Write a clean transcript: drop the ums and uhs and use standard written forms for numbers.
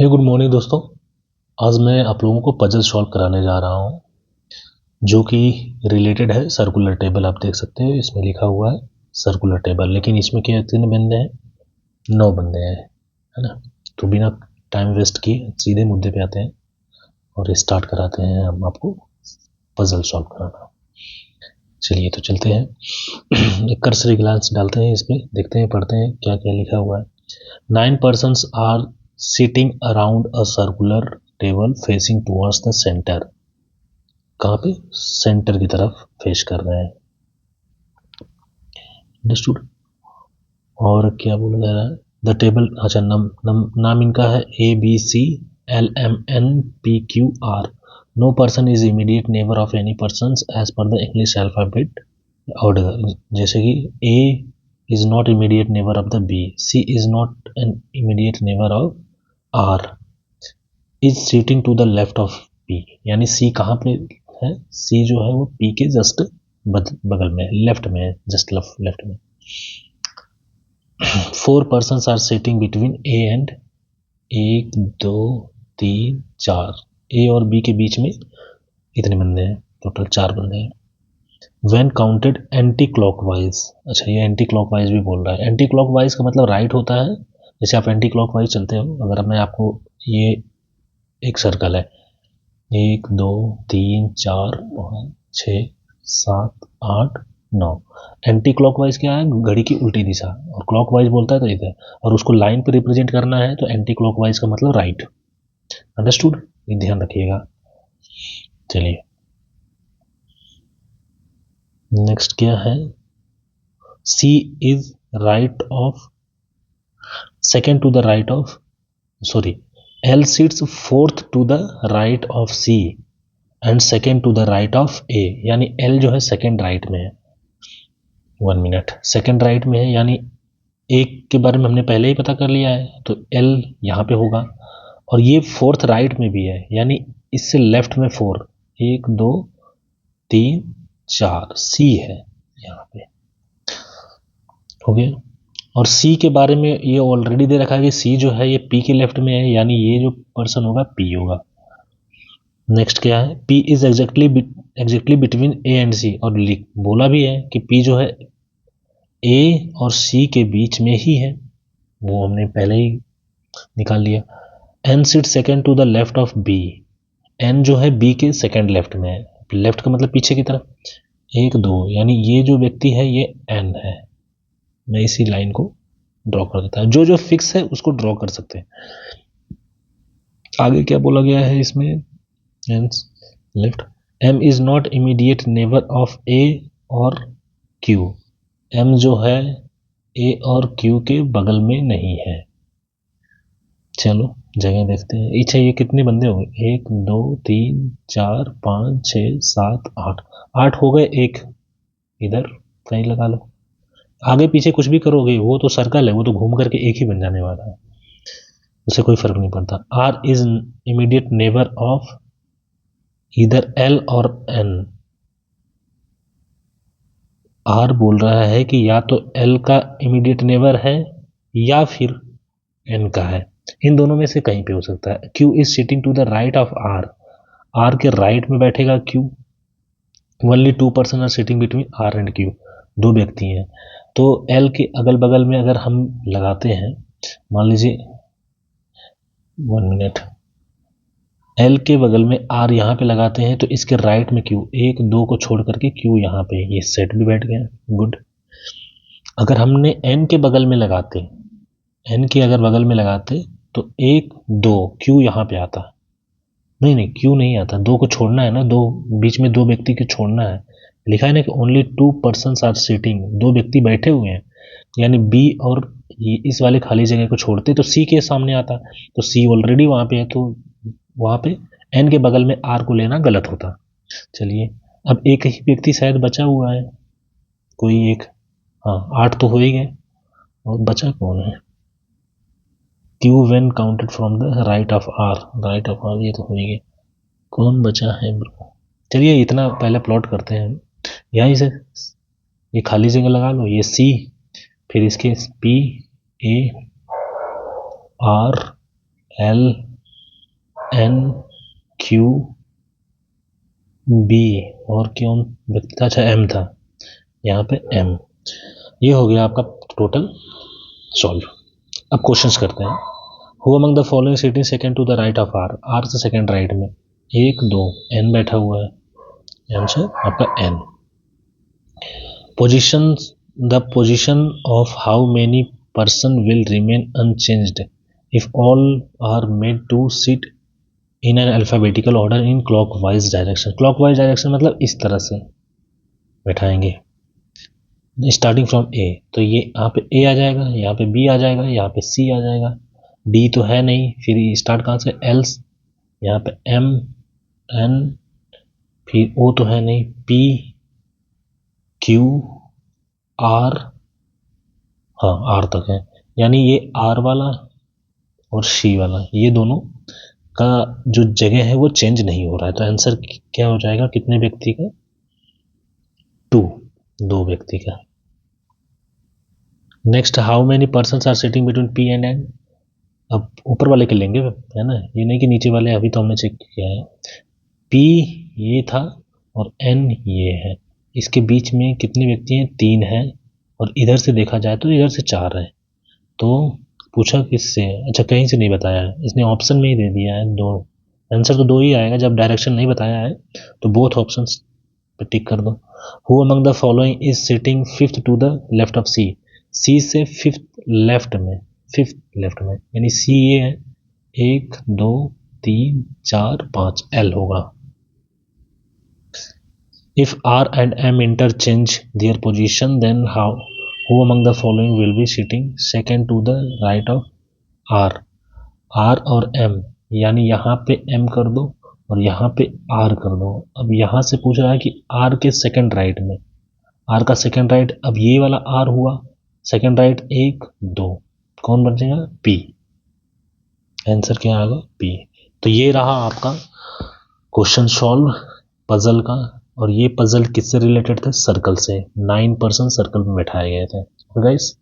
Good morning दोस्तों। आज मैं आप लोगों को पजल सॉल्व कराने जा रहा हूँ जो कि रिलेटेड है सर्कुलर टेबल। आप देख सकते हो इसमें लिखा हुआ है सर्कुलर टेबल, लेकिन इसमें क्या कितने बंदे हैं? 9 बंदे हैं, है ना। तो बिना टाइम वेस्ट किए सीधे मुद्दे पे आते हैं और स्टार्ट कराते हैं हम आपको पजल सॉल्व कराना। चलिए तो चलते हैं। एक कर्सरी ग्लांस डालते हैं इसमें, देखते हैं पढ़ते हैं क्या क्या लिखा हुआ है। 9 persons are sitting around a circular table facing towards the center। कहाँ पे? सेंटर की तरफ फेस कर रहे हैं। अंडरस्टूड। और क्या बोला जा रहा है? द टेबल, अच्छा नाम इनका है ABCLMNPQR। No person is immediate neighbour of any person as per the English alphabet order. जैसे कि A is not immediate neighbor of the B, C is not an immediate neighbor of R, is sitting to the left of P। यानी C कहाँ पे है? C जो है वो P के जस्ट बगल में, लेफ्ट में है, जस्ट लेफ्ट में। 4 persons are sitting between A and 1 2 3 4, A और B के बीच में इतने बंदे हैं, टोटल 4 बंदे हैं। When counted एंटी क्लॉकवाइज, अच्छा ये एंटी क्लॉकवाइज भी बोल रहा है। एंटी क्लॉकवाइज का मतलब राइट होता है। जैसे आप एंटी क्लॉकवाइज चलते हो, अगर मैं आपको, ये एक सर्कल है, 1 2 3 4 5 6 7 8 9। एंटी क्लॉकवाइज क्या है? घड़ी की उल्टी दिशा। और क्लॉकवाइज बोलता है तो इधर, और उसको लाइन पे रिप्रेजेंट करना है तो एंटी क्लॉकवाइज का मतलब राइट। अंडरस्टूड, ये ध्यान रखिएगा। चलिए नेक्स्ट क्या है? C is right of second to the right of, sorry, L sits fourth to the right of C and second to the right of A। यानी L जो है सेकंड राइट में है। 1 मिनट, सेकंड राइट में है यानी एक के बारे में हमने पहले ही पता कर लिया है, तो L यहाँ पे होगा। और ये फोर्थ राइट में भी है, यानी इससे लेफ्ट में 4, 1 2 3 4, C है यहाँ पे। हो गया। और सी के बारे में ये ऑलरेडी दे रखा है कि सी जो है ये पी के लेफ्ट में है, यानी ये जो पर्सन होगा पी होगा। नेक्स्ट क्या है? P is exactly between A and C. और बोला भी है कि पी जो है ए और सी के बीच में ही है, वो हमने पहले ही निकाल लिया। N sit second to the left of B. N जो है बी के सेकेंड लेफ्ट में है। लेफ्ट का मतलब पीछे की तरफ। 1 2, यानी ये जो व्यक्ति है ये एन है। मैं इसी लाइन को ड्रॉ कर देता है। जो जो फिक्स है उसको ड्रॉ कर सकते हैं। आगे क्या बोला गया है इसमें? Left. M is not immediate neighbour of A और क्यू। एम जो है ए और क्यू के बगल में नहीं है। चलो जगह देखते हैं। अच्छा ये कितने बंदे हो गए? 1 2 3 4 5 6 7 8, 8 हो गए। एक इधर कहीं लगा लो। आगे पीछे कुछ भी करोगे, वो तो सर्कल है, वो तो घूम करके एक ही बन जाने वाला है, उससे कोई फर्क नहीं पड़ता। R is immediate neighbour of इधर एल और एन। आर बोल रहा है कि या तो एल का इमीडिएट नेबर है या फिर एन का है, इन दोनों में से कहीं पे हो सकता है। Q is sitting to the right of R. R के राइट में बैठेगा Q. Only 2 person are sitting between R and Q. 2 व्यक्ति हैं, तो एल के अगल बगल में अगर हम लगाते हैं, मान लीजिए 1 मिनट, एल के बगल में आर यहाँ पे लगाते हैं तो इसके राइट में क्यू, 1 2 को छोड़ करके क्यू यहाँ पे, ये सेट भी बैठ गया। गुड। अगर हमने एन के बगल में लगाते, एन के अगर बगल में लगाते तो 1 2 क्यू यहाँ पे आता। नहीं क्यू नहीं आता, 2 को छोड़ना है ना, 2 बीच में 2 व्यक्ति को छोड़ना है। लिखा है ना कि ओनली 2 पर्सन आर सिटिंग, 2 व्यक्ति बैठे हुए हैं, यानी बी और ये इस वाले खाली जगह को छोड़ते तो सी के सामने आता। तो सी ऑलरेडी वहां पे है, तो वहां पे एन के बगल में आर को लेना गलत होता। चलिए अब एक ही व्यक्ति शायद बचा हुआ है, कोई एक। हाँ 8 तो हो ही गए, और बचा कौन है? Q when counted from the right of R. Right of R ये तो हो ही गए, कौन बचा है ब्रो? चलिए इतना पहले प्लॉट करते हैं। यहीं से ये खाली जगह लगा लो, ये सी, फिर इसके P A R L N Q B और कौन व्यक्ति था, अच्छा एम था, यहाँ पे एम। ये हो गया आपका टोटल सॉल्व। अब क्वेश्चंस करते हैं। Who among the following sitting second to the right of R, R से सेकंड राइट में, एक दो, एन बैठा हुआ है, एम से आपका N. Position, the position of how many person will remain unchanged if all are made to sit in an alphabetical order in clockwise direction. Clockwise direction मतलब इस तरह से बैठाएंगे स्टार्टिंग फ्रॉम ए, तो ये यहाँ पे ए आ जाएगा, यहाँ पे बी आ जाएगा, यहाँ पे सी आ जाएगा, डी तो है नहीं, फिर स्टार्ट कहाँ से, एल्स, यहाँ पे एम एन, फिर ओ तो है नहीं, पी क्यू आर, हाँ आर तक है, यानी ये आर वाला और सी वाला ये दोनों का जो जगह है वो चेंज नहीं हो रहा है, तो आंसर क्या हो जाएगा, कितने व्यक्ति का, टू, दो व्यक्ति का। Next, how many person are sitting between P and N. अब ऊपर वाले के लेंगे है ना, ये नहीं कि नीचे वाले, अभी तो हमने चेक किया है। पी ये था और एन ये है, इसके बीच में कितने व्यक्ति हैं, तीन हैं, और इधर से देखा जाए तो इधर से चार है। तो पूछा किससे, अच्छा कहीं से नहीं बताया है, इसने ऑप्शन में ही दे दिया है दो, आंसर तो दो ही आएगा, जब डायरेक्शन नहीं बताया है तो बोथ ऑप्शंस पे टिक कर दो। Who among the following is sitting fifth to the left of C, C से फिफ्थ लेफ्ट में, फिफ्थ लेफ्ट में, यानी सी ये है, एक दो तीन चार पाँच, एल होगा। If R and M interchange their position then how, who among the following will be sitting second to the right of R. R और एम, यानी यहाँ पे एम कर दो और यहाँ पे आर कर दो। अब यहाँ से पूछ रहा है कि आर के सेकंड राइट में, आर का सेकंड राइट, अब ये वाला आर हुआ सेकंड राइट, एक दो, कौन बचेगा, पी, आंसर क्या आएगा, पी। तो ये रहा आपका क्वेश्चन सॉल्व पजल का, और ये पजल किससे रिलेटेड थे, सर्कल से, 9 पर्सन सर्कल में बैठाए गए थे गाइस।